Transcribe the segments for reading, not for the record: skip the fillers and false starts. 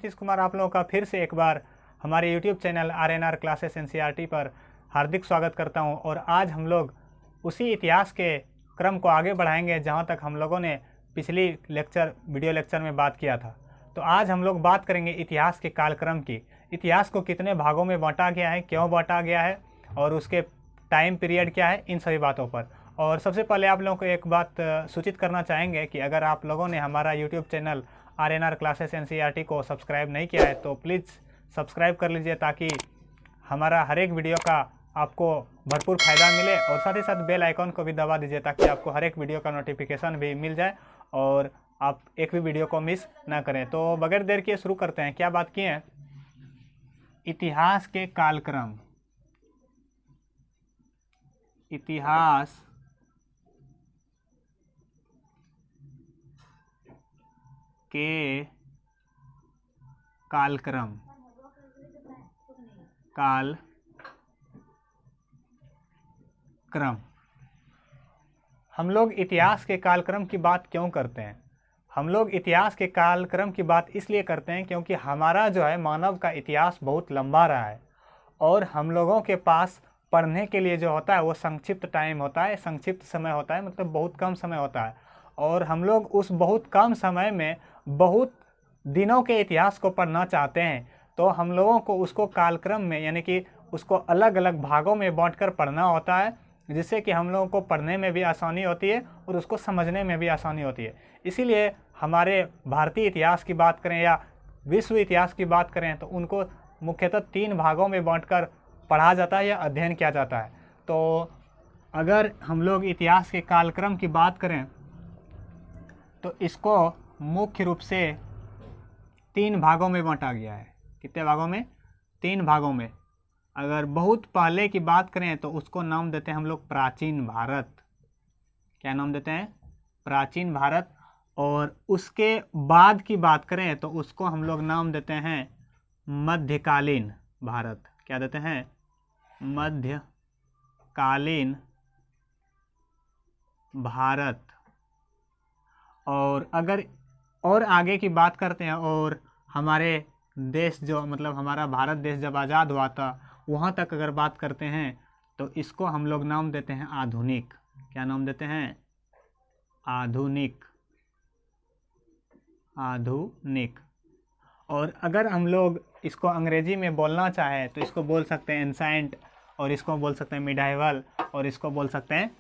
नीतीश कुमार आप लोगों का फिर से एक बार हमारे YouTube channel RNR classes NCERT पर हार्दिक स्वागत करता हूं। और आज हम लोग उसी इतिहास के क्रम को आगे बढ़ाएंगे जहां तक हम लोगों ने पिछली वीडियो लेक्चर में बात किया था। तो आज हम लोग बात करेंगे इतिहास के कालक्रम की। इतिहास को कितने भागों में बांटा गया है, क्यों बांटा गया है और उसके टाइम पीरियड क्या है, इन सभी बातों पर। और सबसे पहले आप लोगों को एक बात सूचित करना चाहेंगे कि अगर आप लोगों ने हमारा YouTube channel RNR classes NCERT को सब्सक्राइब नहीं किया है तो प्लीज़ सब्सक्राइब कर लीजिए, ताकि हमारा हर एक वीडियो का आपको भरपूर फ़ायदा मिले। और साथ ही साथ बेल आइकॉन को भी दबा दीजिए ताकि आपको हर एक वीडियो का नोटिफिकेशन भी मिल जाए और आप एक भी वीडियो को मिस ना करें। तो बगैर देर किए शुरू करते हैं। क्या बात किए हैं? इतिहास के कालक्रम। इतिहास के कालक्रम। हम लोग इतिहास के कालक्रम की बात क्यों करते हैं? हम लोग इतिहास के कालक्रम की बात इसलिए करते हैं क्योंकि हमारा जो है मानव का इतिहास बहुत लंबा रहा है और हम लोगों के पास पढ़ने के लिए जो होता है वो संक्षिप्त टाइम होता है, संक्षिप्त समय होता है, मतलब बहुत कम समय होता है। और हम लोग उस बहुत कम समय में बहुत दिनों के इतिहास को पढ़ना चाहते हैं, तो हम लोगों को उसको कालक्रम में यानी कि उसको अलग अलग भागों में बांटकर पढ़ना होता है, जिससे कि हम लोगों को पढ़ने में भी आसानी होती है और उसको समझने में भी आसानी होती है। इसीलिए हमारे भारतीय इतिहास की बात करें या विश्व इतिहास की बात करें तो उनको मुख्यतः 3 भागों में बांटकर पढ़ा जाता है या अध्ययन किया जाता है। तो अगर हम लोग इतिहास के कालक्रम की बात करें तो इसको मुख्य रूप से 3 भागों में बांटा गया है। कितने भागों में? 3 भागों में। अगर बहुत पहले की बात करें तो उसको नाम देते हैं हम लोग प्राचीन भारत। क्या नाम देते हैं? प्राचीन भारत। और उसके बाद की बात करें तो उसको हम लोग नाम देते हैं मध्यकालीन भारत। क्या देते हैं? मध्यकालीन भारत। और अगर और आगे की बात करते हैं और हमारे देश जो मतलब हमारा भारत देश जब आज़ाद हुआ था वहाँ तक अगर बात करते हैं तो इसको हम लोग नाम देते हैं आधुनिक। क्या नाम देते हैं? आधुनिक। आधुनिक। और अगर हम लोग इसको अंग्रेजी में बोलना चाहें तो इसको बोल सकते हैं एंसेंट, और इसको बोल सकते हैं मिडाइवल, और इसको बोल सकते हैं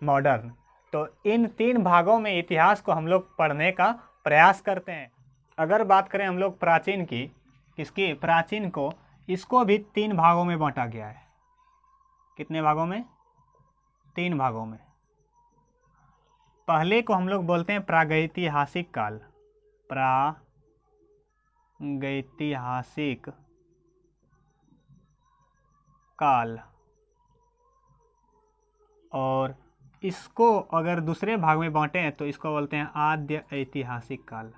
मॉडर्न। तो इन 3 भागों में इतिहास को हम लोग पढ़ने का प्रयास करते हैं। अगर बात करें हम लोग प्राचीन की, किसकी? प्राचीन को, इसको भी 3 भागों में बांटा गया है। कितने भागों में? 3 भागों में। पहले को हम लोग बोलते हैं प्रागैतिहासिक काल। प्रागैतिहासिक काल। और इसको अगर दूसरे भाग में बांटें तो इसको बोलते हैं आद्य ऐतिहासिक काल।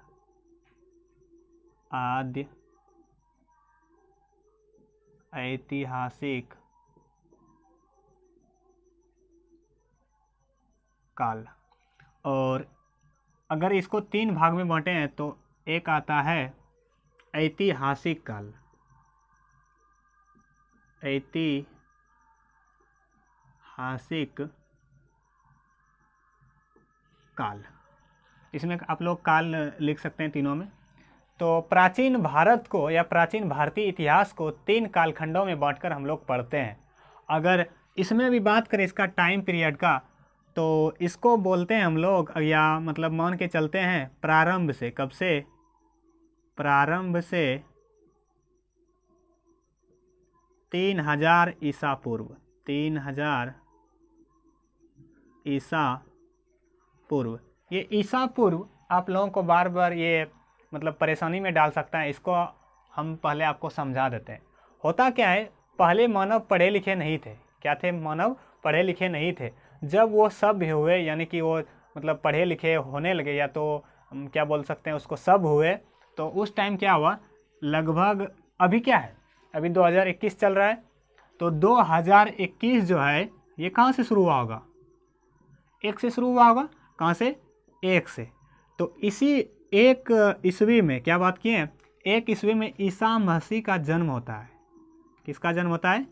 आद्य ऐतिहासिक काल। और अगर इसको 3 भाग में बांटे हैं तो एक आता है ऐतिहासिक काल। ऐतिहासिक काल। इसमें आप लोग काल लिख सकते हैं तीनों में। तो प्राचीन भारत को या प्राचीन भारतीय इतिहास को 3 कालखंडों में बांटकर हम लोग पढ़ते हैं। अगर इसमें भी बात करें इसका टाइम पीरियड का तो इसको बोलते हैं हम लोग, या मतलब मान के चलते हैं प्रारंभ से। कब से? प्रारंभ से 3000 ईसा पूर्व। 3000 ईसा पूर्व। ये ईसा पूर्व आप लोगों को बार बार ये मतलब परेशानी में डाल सकता है। इसको हम पहले आपको समझा देते हैं। होता क्या है, पहले मानव पढ़े लिखे नहीं थे। क्या थे? मानव पढ़े लिखे नहीं थे। जब वो सभ्य हुए यानी कि वो मतलब पढ़े लिखे होने लगे, या तो हम क्या बोल सकते हैं उसको, सब हुए, तो उस टाइम क्या हुआ, लगभग अभी क्या है, अभी 2021 चल रहा है, तो 2021 जो है ये कहाँ से शुरू हुआ होगा? 1 से शुरू हुआ होगा। कहाँ से? 1 से। तो इसी 1 ईस्वी में क्या बात किए हैं? 1 ईस्वी में ईसा मसीह का जन्म होता है। किसका जन्म होता है?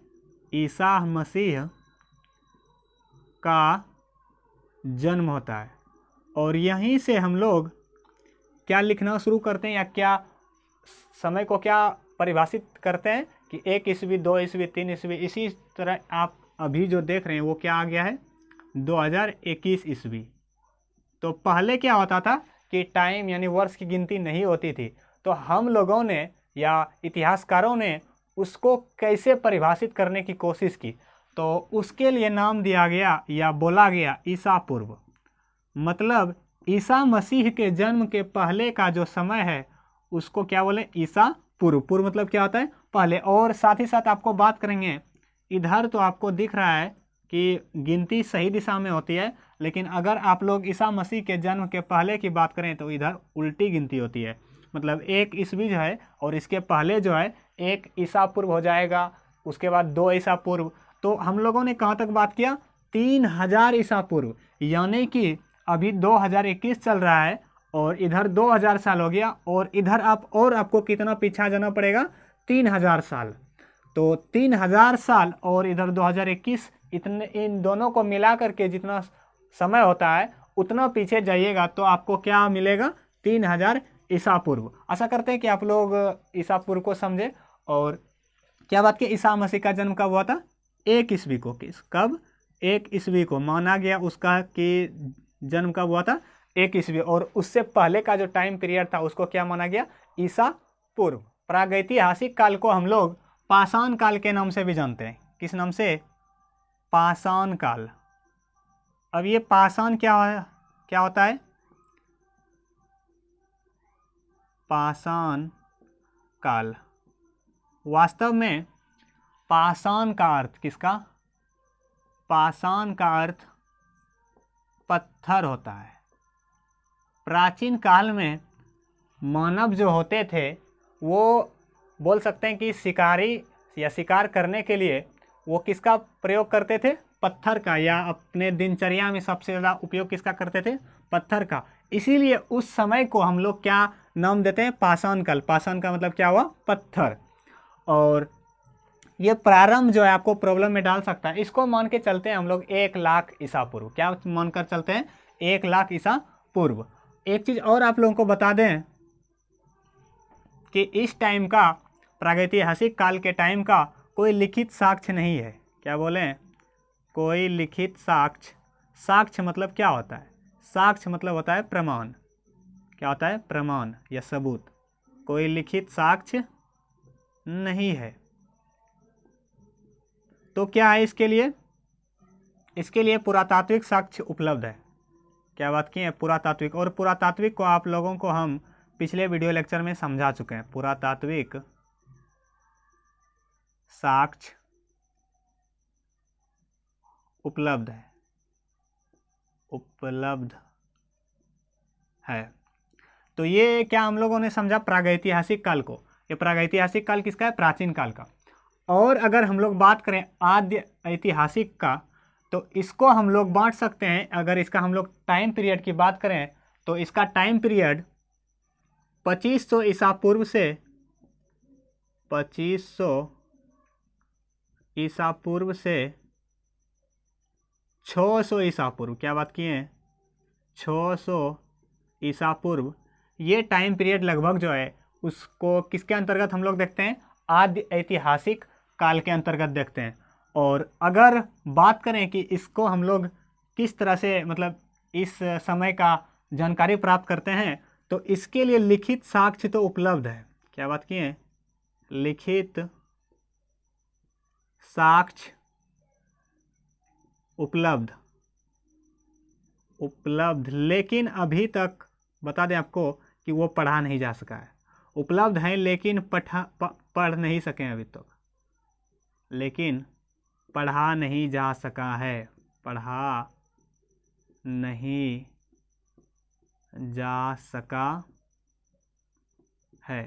ईसा मसीह का जन्म होता है। और यहीं से हम लोग क्या लिखना शुरू करते हैं, या क्या समय को क्या परिभाषित करते हैं कि 1 ईस्वी, 2 ईस्वी, 3 ईस्वी। इसी तरह आप अभी जो देख रहे हैं वो क्या आ गया है? 2021 ईस्वी। तो पहले क्या होता था कि टाइम यानी वर्ष की गिनती नहीं होती थी, तो हम लोगों ने या इतिहासकारों ने उसको कैसे परिभाषित करने की कोशिश की, तो उसके लिए नाम दिया गया या बोला गया ईसा पूर्व। मतलब ईसा मसीह के जन्म के पहले का जो समय है उसको क्या बोले? ईसा पूर्व। पूर्व मतलब क्या होता है? पहले। और साथ ही साथ आपको बात करेंगे, इधर तो आपको दिख रहा है कि गिनती सही दिशा में होती है, लेकिन अगर आप लोग ईसा मसीह के जन्म के पहले की बात करें तो इधर उल्टी गिनती होती है। मतलब 1 ईस्वी जो है और इसके पहले जो है 1 ईसा पूर्व हो जाएगा, उसके बाद 2 ईसा पूर्व। तो हम लोगों ने कहाँ तक बात किया? 3000 ईसा पूर्व। यानी कि अभी 2021 चल रहा है और इधर 2000 साल हो गया, और इधर आपको कितना पीछा जाना पड़ेगा? 3000 साल। तो 3000 साल और इधर 2021, इतने इन दोनों को मिला करके जितना समय होता है उतना पीछे जाइएगा तो आपको क्या मिलेगा? 3000 ईसा पूर्व। आशा करते हैं कि आप लोग ईसा पूर्व को समझे। और क्या बात की, ईसा मसीह का जन्म कब हुआ था? 1 ईस्वी को। कब? 1 ईस्वी को माना गया उसका कि जन्म कब हुआ था? 1 ईस्वी। और उससे पहले का जो टाइम पीरियड था उसको क्या माना गया? ईसा पूर्व। प्रागैतिहासिक काल को हम लोग पाषाण काल के नाम से भी जानते हैं। किस नाम से? पाषाण काल। अब ये पाषाण क्या होता है? पाषाण काल। वास्तव में पाषाण का अर्थ किसका? पाषाण का अर्थ पत्थर होता है। प्राचीन काल में मानव जो होते थे वो बोल सकते हैं कि शिकारी या शिकार करने के लिए वो किसका प्रयोग करते थे? पत्थर का। या अपने दिनचर्या में सबसे ज़्यादा उपयोग किसका करते थे? पत्थर का। इसीलिए उस समय को हम लोग क्या नाम देते हैं? पाषाण काल। पाषाण का मतलब क्या हुआ? पत्थर। और ये प्रारंभ जो है आपको प्रॉब्लम में डाल सकता है। इसको मान के चलते हैं हम लोग 1 लाख ईसा पूर्व। क्या मानकर चलते हैं? 1 लाख ईसा पूर्व। एक चीज़ और आप लोगों को बता दें कि इस टाइम का, प्रागैतिहासिक काल के टाइम का कोई लिखित साक्ष्य नहीं है। क्या बोलें? कोई लिखित साक्ष्य। साक्ष्य मतलब क्या होता है? साक्ष्य मतलब होता है प्रमाण। क्या होता है? प्रमाण या सबूत। कोई लिखित साक्ष्य नहीं है। तो क्या है इसके लिए? इसके लिए पुरातात्विक साक्ष्य उपलब्ध है। क्या बात की है? पुरातात्विक। और पुरातात्विक को आप लोगों को हम पिछले वीडियो लेक्चर में समझा चुके हैं। पुरातात्विक साक्ष्य उपलब्ध है। उपलब्ध है। तो ये क्या हम लोगों ने समझा? प्रागैतिहासिक काल को। ये प्रागैतिहासिक काल किसका है? प्राचीन काल का। और अगर हम लोग बात करें आद्य ऐतिहासिक का, तो इसको हम लोग बांट सकते हैं। अगर इसका हम लोग टाइम पीरियड की बात करें तो इसका टाइम पीरियड 2500 ईसा पूर्व से 2500 ईसा पूर्व से 600 ईसा पूर्व। क्या बात किए? 600 ईसा पूर्व। ये टाइम पीरियड लगभग जो है उसको किसके अंतर्गत हम लोग देखते हैं? आद्य ऐतिहासिक काल के अंतर्गत देखते हैं। और अगर बात करें कि इसको हम लोग किस तरह से मतलब इस समय का जानकारी प्राप्त करते हैं, तो इसके लिए लिखित साक्ष्य तो उपलब्ध है। क्या बात किए? लिखित साक्ष्य उपलब्ध, लेकिन अभी तक बता दें आपको कि वो पढ़ा नहीं जा सका है। उपलब्ध है लेकिन पढ़ नहीं सके अभी तक। लेकिन पढ़ा नहीं जा सका है। पढ़ा नहीं जा सका है।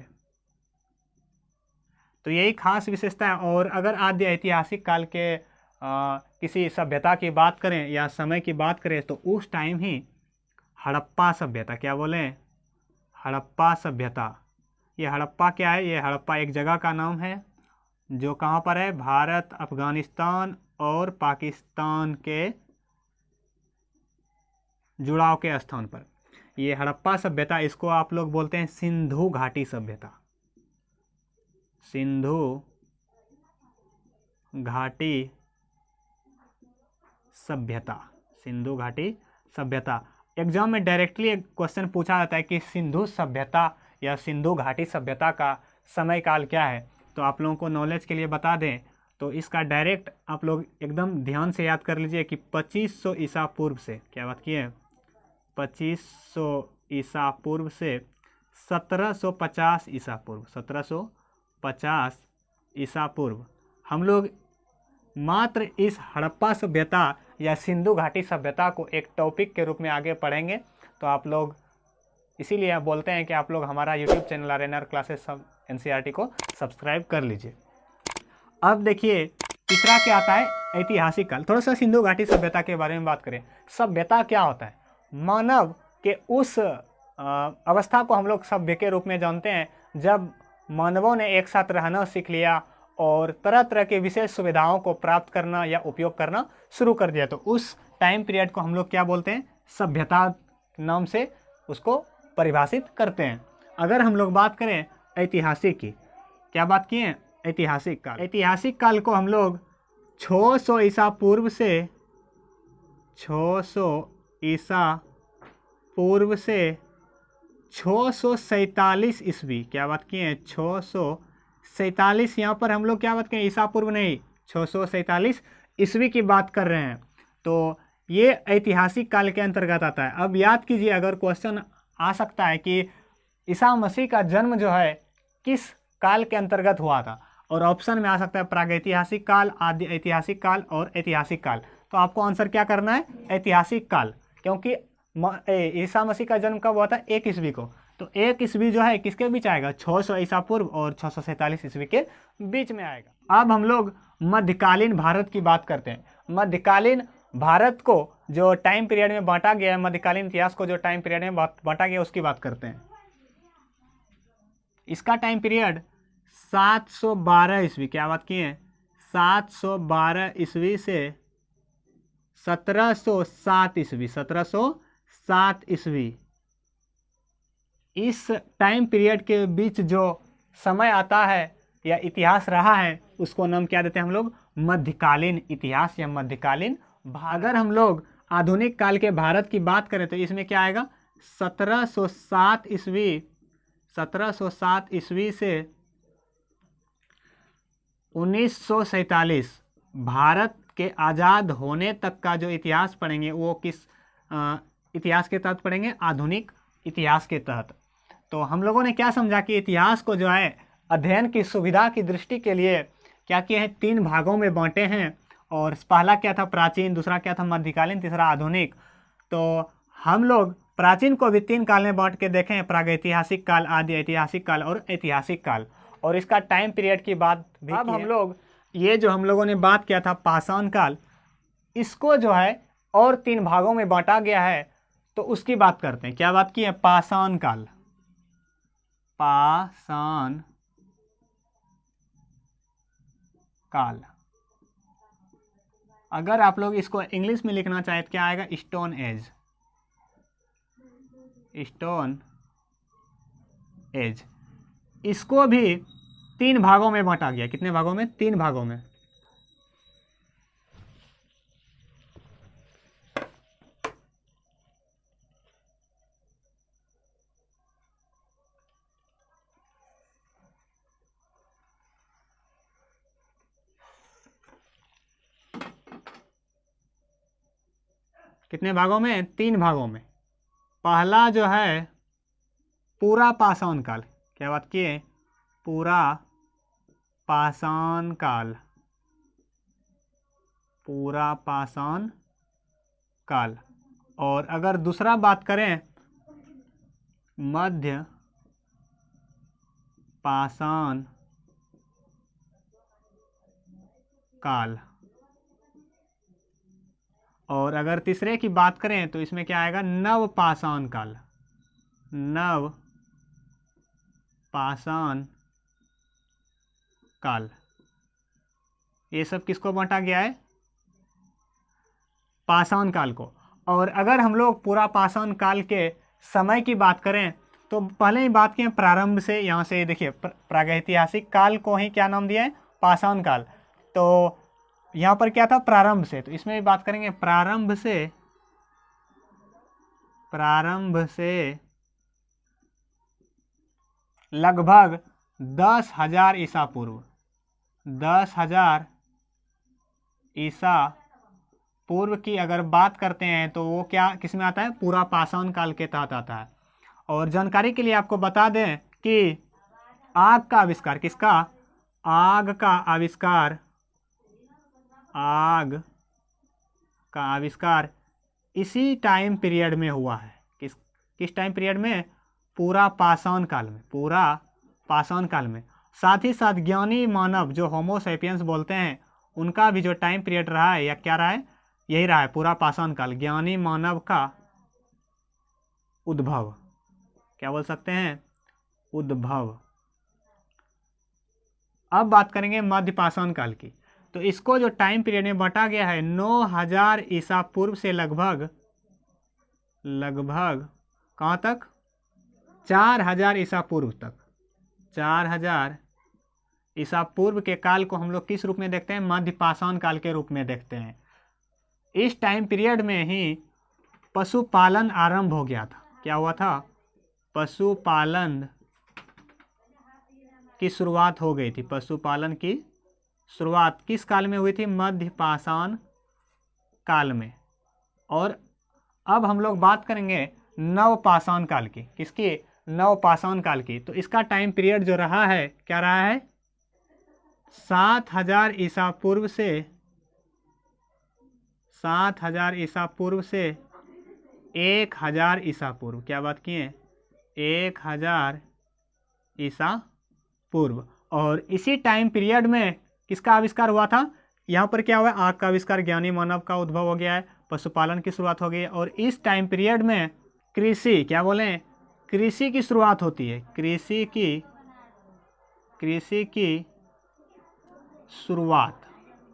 तो यही खास विशेषता है। और अगर आद्य ऐतिहासिक काल के किसी सभ्यता की बात करें या समय की बात करें तो उस टाइम ही हड़प्पा सभ्यता, क्या बोलें? हड़प्पा सभ्यता ये हड़प्पा क्या है? ये हड़प्पा एक जगह का नाम है जो कहाँ पर है? भारत, अफगानिस्तान और पाकिस्तान के जुड़ाव के स्थान पर। ये हड़प्पा सभ्यता, इसको आप लोग बोलते हैं सिंधु घाटी सभ्यता। सिंधु घाटी सभ्यता, सिंधु घाटी सभ्यता। एग्जाम में डायरेक्टली एक क्वेश्चन पूछा जाता है कि सिंधु सभ्यता या सिंधु घाटी सभ्यता का समय काल क्या है। तो आप लोगों को नॉलेज के लिए बता दें तो इसका डायरेक्ट आप लोग एकदम ध्यान से याद कर लीजिए कि 2500 ईसा पूर्व से, क्या बात की है? 2500 ईसा पूर्व से 1750 ईसा पूर्व, 1750 ईसा पूर्व हम लोग मात्र इस हड़प्पा सभ्यता या सिंधु घाटी सभ्यता को एक टॉपिक के रूप में आगे पढ़ेंगे। तो आप लोग इसीलिए बोलते हैं कि आप लोग हमारा यूट्यूब चैनल आर्यनर क्लासेस एनसीईआरटी को सब्सक्राइब कर लीजिए। अब देखिए तीसरा क्या आता है? ऐतिहासिक काल। थोड़ा सा सिंधु घाटी सभ्यता के बारे में बात करें। सभ्यता क्या होता है? मानव के उस अवस्था को हम लोग सभ्य के रूप में जानते हैं जब मानवों ने एक साथ रहना सीख लिया और तरह तरह के विशेष सुविधाओं को प्राप्त करना या उपयोग करना शुरू कर दिया। तो उस टाइम पीरियड को हम लोग क्या बोलते हैं? सभ्यता नाम से उसको परिभाषित करते हैं। अगर हम लोग बात करें ऐतिहासिक की, क्या बात किए हैं? ऐतिहासिक काल। ऐतिहासिक काल को हम लोग 600 ईसा पूर्व से 600 ईसा पूर्व से 647 ईस्वी, क्या बात किए हैं? 647, यहाँ पर हम लोग क्या बात करें? ईसा पूर्व नहीं, 647 ईस्वी की बात कर रहे हैं। तो ये ऐतिहासिक काल के अंतर्गत आता है। अब याद कीजिए, अगर क्वेश्चन आ सकता है कि ईसा मसीह का जन्म जो है किस काल के अंतर्गत हुआ था, और ऑप्शन में आ सकता है प्रागैतिहासिक काल, आदि ऐतिहासिक काल और ऐतिहासिक काल। तो आपको आंसर क्या करना है? ऐतिहासिक काल, क्योंकि ईसा मसीह का जन्म कब हुआ था? 1 ईस्वी को। तो 1 ईस्वी जो है किसके बीच आएगा? 600 ईसा पूर्व और 647 ईस्वी के बीच में आएगा। अब हम लोग मध्यकालीन भारत की बात करते हैं। मध्यकालीन भारत को जो टाइम पीरियड में बांटा गया है, मध्यकालीन इतिहास को जो टाइम पीरियड में बांटा गया उसकी बात करते हैं। इसका टाइम पीरियड 712 ईस्वी, क्या बात की है? 712 ईस्वी से 1707 ईस्वी, 1707 ईस्वी। इस टाइम पीरियड के बीच जो समय आता है या इतिहास रहा है उसको नाम क्या देते हैं हम लोग? मध्यकालीन इतिहास या मध्यकालीन। अगर हम लोग आधुनिक काल के भारत की बात करें तो इसमें क्या आएगा? 1707 ईस्वी, 1707 ईस्वी से 1947 भारत के आज़ाद होने तक का जो इतिहास पढ़ेंगे वो किस इतिहास के तहत पढ़ेंगे? आधुनिक इतिहास के तहत। तो हम लोगों ने क्या समझा कि इतिहास को जो है अध्ययन की सुविधा की दृष्टि के लिए क्या किए हैं? 3 भागों में बांटे हैं। और पहला क्या था? प्राचीन, दूसरा क्या था? मध्यकालीन, तीसरा आधुनिक। तो हम लोग प्राचीन को भी 3 काल में बांट के देखें, प्रागैतिहासिक काल, आदि ऐतिहासिक काल और ऐतिहासिक काल, और इसका टाइम पीरियड की बात भी। अब हम लोग ये जो हम लोगों ने बात किया था पाषाण काल, इसको जो है और 3 भागों में बांटा गया है, तो उसकी बात करते हैं। क्या बात की है? पाषाण काल। पाषाण काल। अगर आप लोग इसको इंग्लिश में लिखना चाहें तो क्या आएगा? Stone age. Stone age. इसको भी 3 भागों में बांटा गया। कितने भागों में? 3 भागों में। कितने भागों में? 3 भागों में। पहला जो है पूरा पाषाण काल। क्या बात की है? पूरा पाषाण काल। पूरा पाषाण काल। और अगर दूसरा बात करें मध्य पाषाण काल। और अगर तीसरे की बात करें तो इसमें क्या आएगा? नव पाषाण काल। नव पाषाण काल, ये सब किसको बांटा गया है? पाषाण काल को। और अगर हम लोग पूरा पाषाण काल के समय की बात करें तो पहले ही बात की प्रारंभ से, यहाँ से देखिए प्रागैतिहासिक काल को ही क्या नाम दिया है? पाषाण काल। तो यहाँ पर क्या था? प्रारंभ से। तो इसमें भी बात करेंगे प्रारंभ से लगभग 10,000 ईसा पूर्व, 10,000 ईसा पूर्व की अगर बात करते हैं तो वो क्या किस में आता है? पूरा पाषाण काल के तहत आता है। और जानकारी के लिए आपको बता दें कि आग का आविष्कार, किसका? आग का आविष्कार इसी टाइम पीरियड में हुआ है। किस टाइम पीरियड में? पूरा पाषाण काल में। साथ ही साथ ज्ञानी मानव जो होमो सैपियंस बोलते हैं उनका भी जो टाइम पीरियड रहा है या क्या रहा है? यही रहा है, पूरा पाषाण काल। ज्ञानी मानव का उद्भव, क्या बोल सकते हैं? उद्भव। अब बात करेंगे मध्य पाषाण काल की। तो इसको जो टाइम पीरियड में बांटा गया है 9,000 ईसा पूर्व से लगभग कहाँ तक? 4,000 ईसा पूर्व तक। 4,000 ईसा पूर्व के काल को हम लोग किस रूप में देखते हैं? मध्य पाषाण काल के रूप में देखते हैं। इस टाइम पीरियड में ही पशुपालन आरंभ हो गया था। क्या हुआ था? पशुपालन की शुरुआत हो गई थी। पशुपालन की शुरुआत किस काल में हुई थी? मध्य पाषाण काल में। और अब हम लोग बात करेंगे नव पाषाण काल की। किसकी? नव पाषाण काल की। तो इसका टाइम पीरियड जो रहा है, क्या रहा है? 7,000 ईसा पूर्व से 1,000 ईसा पूर्व। क्या बात किए? 1,000 ईसा पूर्व। और इसी टाइम पीरियड में किसका आविष्कार हुआ था? यहाँ पर क्या हुआ? आग का आविष्कार, ज्ञानी मानव का उद्भव हो गया है, पशुपालन की शुरुआत हो गई है। और इस टाइम पीरियड में कृषि, क्या बोलें? कृषि की शुरुआत होती है। कृषि की शुरुआत।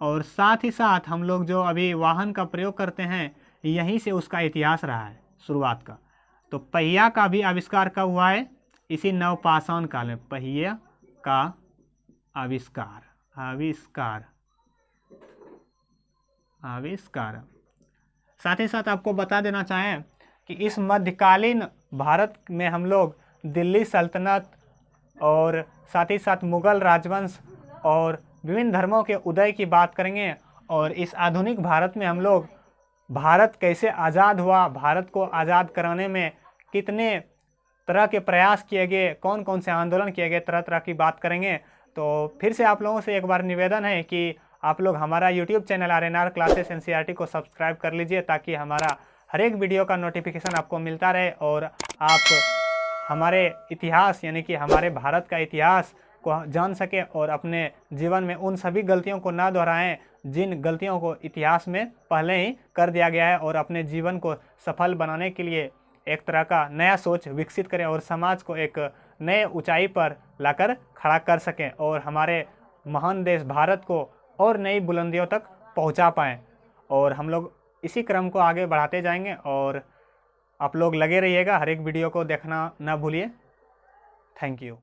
और साथ ही साथ हम लोग जो अभी वाहन का प्रयोग करते हैं यहीं से उसका इतिहास रहा है शुरुआत का। तो पहिया का भी आविष्कार कब हुआ है? इसी नवपाषाण काल में पहिया का आविष्कार। साथ ही साथ आपको बता देना चाहें कि इस मध्यकालीन भारत में हम लोग दिल्ली सल्तनत और साथ ही साथ मुगल राजवंश और विभिन्न धर्मों के उदय की बात करेंगे। और इस आधुनिक भारत में हम लोग भारत कैसे आज़ाद हुआ, भारत को आज़ाद कराने में कितने तरह के प्रयास किए गए, कौन कौन से आंदोलन किए गए, तरह तरह की बात करेंगे। तो फिर से आप लोगों से एक बार निवेदन है कि आप लोग हमारा YouTube channel RNR classes NCERT को सब्सक्राइब कर लीजिए ताकि हमारा हर एक वीडियो का नोटिफिकेशन आपको मिलता रहे और आप हमारे इतिहास यानी कि हमारे भारत का इतिहास को जान सके और अपने जीवन में उन सभी गलतियों को ना दोहराएं जिन गलतियों को इतिहास में पहले ही कर दिया गया है, और अपने जीवन को सफल बनाने के लिए एक तरह का नया सोच विकसित करें और समाज को एक नए ऊंचाई पर लाकर खड़ा कर सकें और हमारे महान देश भारत को और नई बुलंदियों तक पहुंचा पाएं। और हम लोग इसी क्रम को आगे बढ़ाते जाएंगे और आप लोग लगे रहिएगा, हर एक वीडियो को देखना ना भूलिए। Thank you.